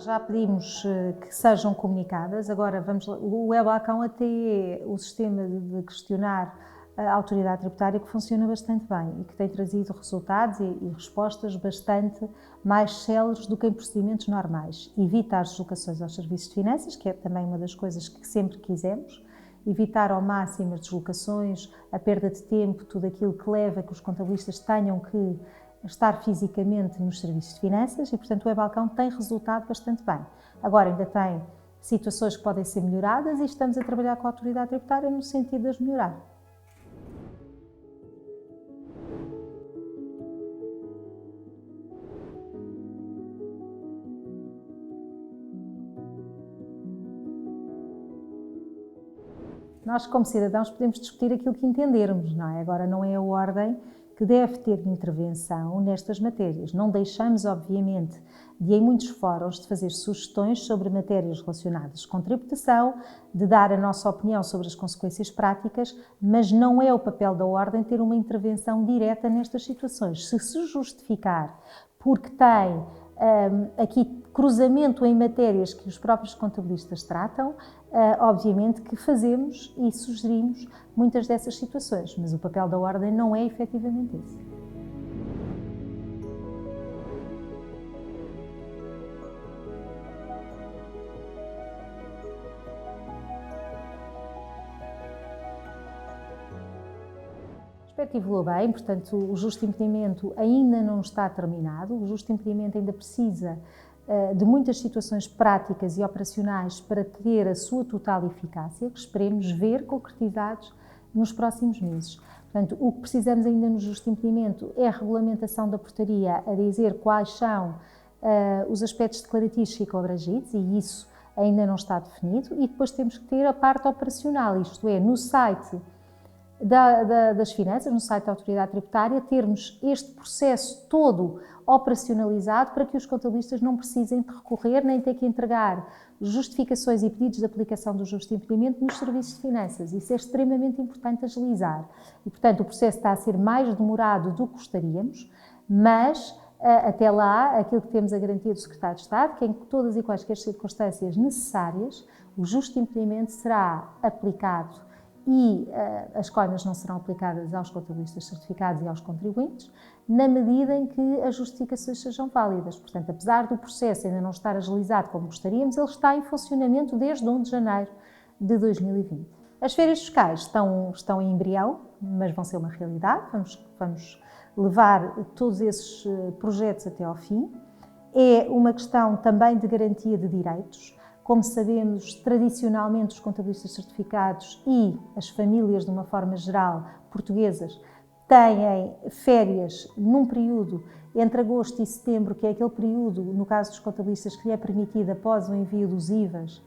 Já pedimos que sejam comunicadas. Agora, o e-balcão até é o sistema de questionar a autoridade tributária que funciona bastante bem e que tem trazido resultados e respostas bastante mais céleres do que em procedimentos normais. Evita as deslocações aos serviços de finanças, que é também uma das coisas que sempre quisemos, evitar ao máximo as deslocações, a perda de tempo, tudo aquilo que leva a que os contabilistas tenham que estar fisicamente nos serviços de finanças e, portanto, o e-balcão tem resultado bastante bem. Agora, ainda tem situações que podem ser melhoradas e estamos a trabalhar com a autoridade tributária no sentido de as melhorar. Nós, como cidadãos, podemos discutir aquilo que entendermos, não é? Agora, não é a Ordem que deve ter intervenção nestas matérias. Não deixamos, obviamente, em muitos fóruns, de fazer sugestões sobre matérias relacionadas com tributação, de dar a nossa opinião sobre as consequências práticas, mas não é o papel da Ordem ter uma intervenção direta nestas situações. Se justificar porque tem aqui cruzamento em matérias que os próprios contabilistas tratam, obviamente que fazemos e sugerimos muitas dessas situações, mas o papel da Ordem não é efetivamente esse. O aspecto evoluiu bem, portanto, o justo impedimento ainda não está terminado, o justo impedimento ainda precisa de muitas situações práticas e operacionais para ter a sua total eficácia, que esperemos ver concretizados nos próximos meses. Portanto, o que precisamos ainda no justo impedimento é a regulamentação da portaria a dizer quais são os aspectos declarativos que ficam abrangidos e isso ainda não está definido e depois temos que ter a parte operacional, isto é, no site das finanças, no site da autoridade tributária, termos este processo todo operacionalizado para que os contabilistas não precisem de recorrer nem ter que entregar justificações e pedidos de aplicação do justo impedimento nos serviços de finanças. Isso é extremamente importante agilizar. E, portanto, o processo está a ser mais demorado do que gostaríamos, mas até lá, aquilo que temos a garantia do Secretário de Estado, que em todas e quaisquer circunstâncias necessárias, o justo impedimento será aplicado e as coimas não serão aplicadas aos contabilistas certificados e aos contribuintes, na medida em que as justificações sejam válidas. Portanto, apesar do processo ainda não estar agilizado como gostaríamos, ele está em funcionamento desde 1 de janeiro de 2020. As férias fiscais estão em embrião, mas vão ser uma realidade. Vamos levar todos esses projetos até ao fim. É uma questão também de garantia de direitos. Como sabemos, tradicionalmente os contabilistas certificados e as famílias, de uma forma geral, portuguesas, têm férias num período entre agosto e setembro, que é aquele período, no caso dos contabilistas, que lhe é permitido após o envio dos IVAs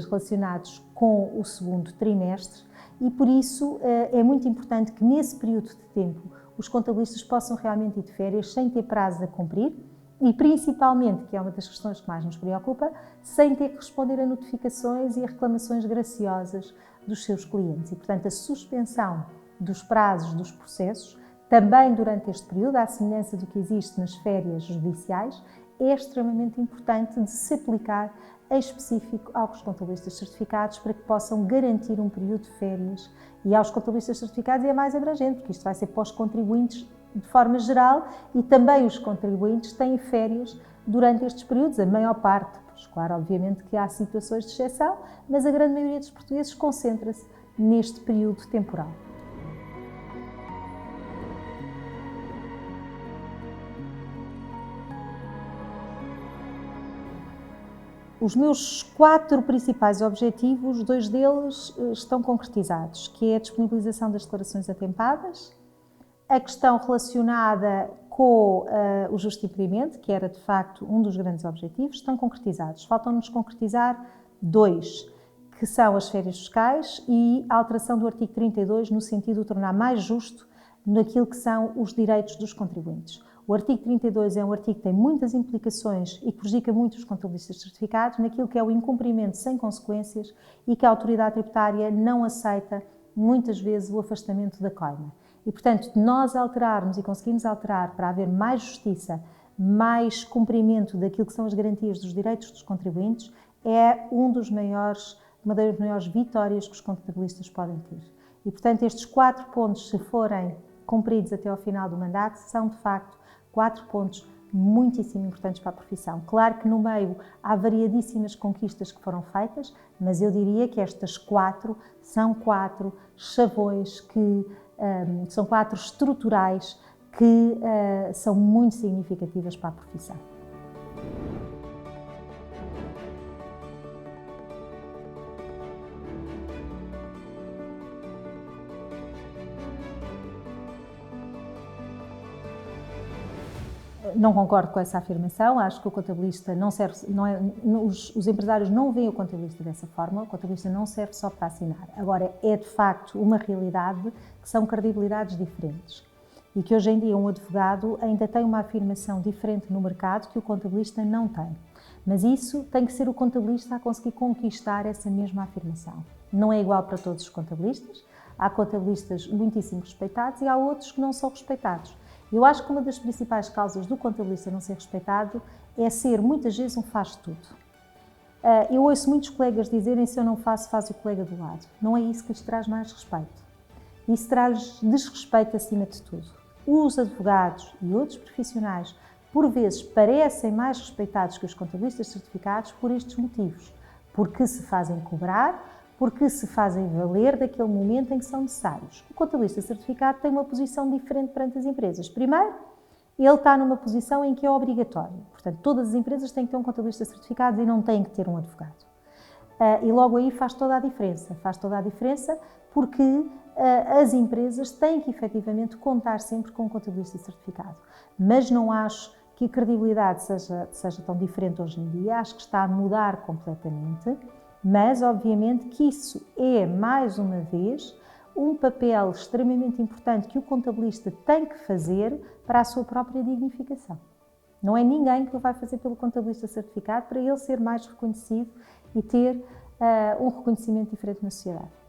relacionados com o segundo trimestre e, por isso, é muito importante que nesse período de tempo os contabilistas possam realmente ir de férias sem ter prazo a cumprir, e principalmente, que é uma das questões que mais nos preocupa, sem ter que responder a notificações e a reclamações graciosas dos seus clientes. E, portanto, a suspensão dos prazos dos processos, também durante este período, à semelhança do que existe nas férias judiciais, é extremamente importante de se aplicar em específico aos contabilistas certificados para que possam garantir um período de férias. E aos contabilistas certificados é mais abrangente, porque isto vai ser para os contribuintes de forma geral e também os contribuintes têm férias durante estes períodos, a maior parte. Pois, claro, obviamente que há situações de exceção, mas a grande maioria dos portugueses concentra-se neste período temporal. Os meus 4 principais objetivos, 2 deles estão concretizados, que é a disponibilização das declarações atempadas, a questão relacionada com o justo impedimento, que era de facto um dos grandes objetivos, estão concretizados. Faltam-nos concretizar 2, que são as férias fiscais e a alteração do artigo 32 no sentido de tornar mais justo naquilo que são os direitos dos contribuintes. O artigo 32 é um artigo que tem muitas implicações e que prejudica muito os contabilistas certificados naquilo que é o incumprimento sem consequências e que a autoridade tributária não aceita muitas vezes o afastamento da coima. E, portanto, nós alterarmos e conseguirmos alterar para haver mais justiça mais cumprimento daquilo que são as garantias dos direitos dos contribuintes, é uma das maiores vitórias que os contabilistas podem ter. E, portanto, estes 4 pontos, se forem cumpridos até ao final do mandato, são, de facto, 4 pontos muitíssimo importantes para a profissão. Claro que no meio há variadíssimas conquistas que foram feitas, mas eu diria que estas 4 são 4 chavões são 4 estruturais que são muito significativas para a profissão. Não concordo com essa afirmação, acho que o contabilista não serve, os empresários não veem o contabilista dessa forma, o contabilista não serve só para assinar. Agora, é de facto uma realidade que são credibilidades diferentes e que hoje em dia um advogado ainda tem uma afirmação diferente no mercado que o contabilista não tem. Mas isso tem que ser o contabilista a conseguir conquistar essa mesma afirmação. Não é igual para todos os contabilistas, há contabilistas muitíssimo respeitados e há outros que não são respeitados. Eu acho que uma das principais causas do contabilista não ser respeitado é ser, muitas vezes, um faz-tudo. Eu ouço muitos colegas dizerem: se eu não faço, faz o colega do lado. Não é isso que lhes traz mais respeito. Isso traz desrespeito acima de tudo. Os advogados e outros profissionais, por vezes, parecem mais respeitados que os contabilistas certificados por estes motivos. Porque se fazem cobrar, porque se fazem valer daquele momento em que são necessários. O contabilista certificado tem uma posição diferente perante as empresas. Primeiro, ele está numa posição em que é obrigatório. Portanto, todas as empresas têm que ter um contabilista certificado e não têm que ter um advogado. E logo aí faz toda a diferença. Faz toda a diferença porque as empresas têm que efetivamente contar sempre com um contabilista certificado. Mas não acho que a credibilidade seja tão diferente hoje em dia. Acho que está a mudar completamente. Mas, obviamente, que isso é, mais uma vez, um papel extremamente importante que o contabilista tem que fazer para a sua própria dignificação. Não é ninguém que o vai fazer pelo contabilista certificado para ele ser mais reconhecido e ter um reconhecimento diferente na sociedade.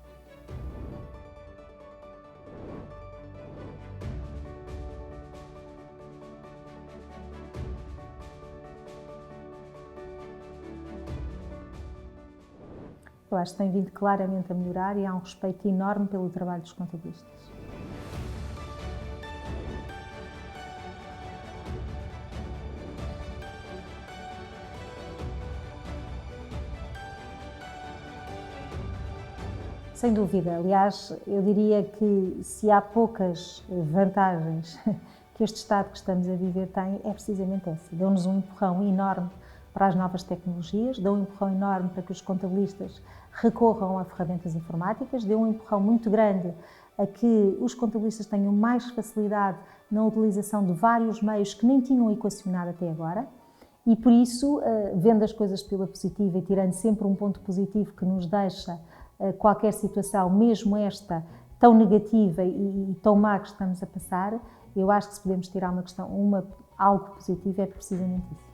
Eu acho que tem vindo claramente a melhorar e há um respeito enorme pelo trabalho dos contabilistas. Sem dúvida. Aliás, eu diria que se há poucas vantagens que este Estado que estamos a viver tem, é precisamente essa. Deu-nos um empurrão enorme para as novas tecnologias, deu um empurrão enorme para que os contabilistas recorram a ferramentas informáticas, deu um empurrão muito grande a que os contabilistas tenham mais facilidade na utilização de vários meios que nem tinham equacionado até agora e, por isso, vendo as coisas pela positiva e tirando sempre um ponto positivo que nos deixa qualquer situação, mesmo esta tão negativa e tão má que estamos a passar, eu acho que se podemos tirar algo positivo é precisamente isso.